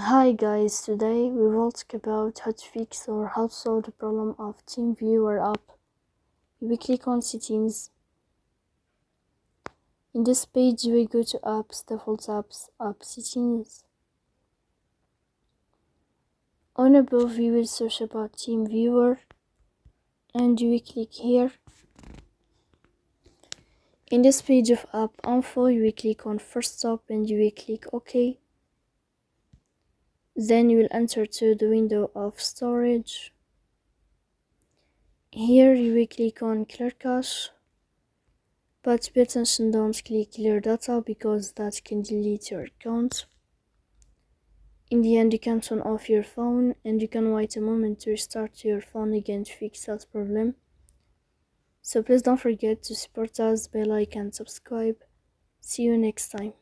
Hi guys, today we will talk about how to fix or how to solve the problem of TeamViewer app. We click on settings. In this page we go to apps, default apps, app settings. On above we will search about TeamViewer and we click here. In this page of app info you will click on first stop and you will click OK. Then you will enter to the window of storage. Here you will click on clear cache, but pay attention, don't click clear data because that can delete your account. In the end you can turn off your phone and you can wait a moment to restart your phone again to fix that problem. So please don't forget to support us by like and subscribe. See you next time.